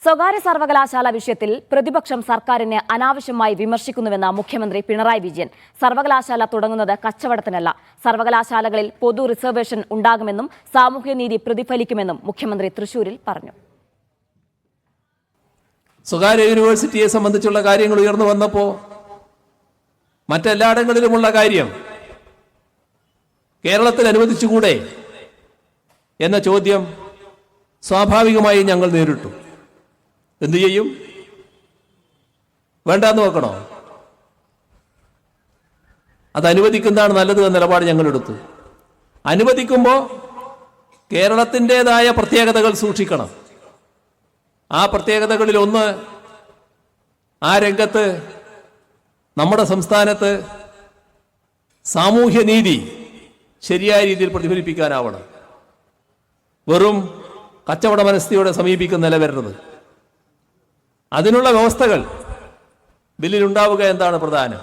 സ്വകാര്യ സർവകലാശാല വിഷയത്തിൽ പ്രതിപക്ഷം സർക്കാരിനെ അനാവശ്യമായി വിമർശിക്കുന്നുവെന്ന് മുഖ്യമന്ത്രി പിണറായി വിജയൻ. സർവകലാശാല തുടങ്ങുന്നത് കച്ചവടത്തിനല്ല. സർവകലാശാലകളിൽ പൊതു റിസർവേഷൻ ഉണ്ടാകുമെന്നും സാമൂഹ്യനീതി പ്രതിഫലിക്കുമെന്നും മുഖ്യമന്ത്രി തൃശൂരിൽ പറഞ്ഞു. സ്വകാര്യ യൂണിവേഴ്സിറ്റിയെ സംബന്ധിച്ചുള്ള കാര്യങ്ങൾ ഉയർന്നു വന്നപ്പോൾ മറ്റെല്ലായിടങ്ങളിലുമുള്ള കാര്യം കേരളത്തിൽ അനുവദിച്ചുകൂടെ എന്ന ചോദ്യം സ്വാഭാവികമായി ഞങ്ങൾ നേരിട്ടു. എന്തു ചെയ്യും? വേണ്ടാന്ന് നോക്കണോ? അത് അനുവദിക്കുന്നതാണ് നല്ലത് എന്ന നിലപാട് ഞങ്ങൾ എടുത്തു. അനുവദിക്കുമ്പോൾ കേരളത്തിൻ്റെതായ പ്രത്യേകതകൾ സൂക്ഷിക്കണം. ആ പ്രത്യേകതകളിൽ ഒന്ന്, ആ രംഗത്ത് നമ്മുടെ സംസ്ഥാനത്ത് സാമൂഹ്യനീതി ശരിയായ രീതിയിൽ പ്രതിഫലിപ്പിക്കാനാവണം. വെറും കച്ചവട മനസ്ഥിതിയോടെ സമീപിക്കുന്ന നില വരരുത്. അതിനുള്ള വ്യവസ്ഥകൾ ബില്ലിലുണ്ടാവുക എന്താണ് പ്രധാനം.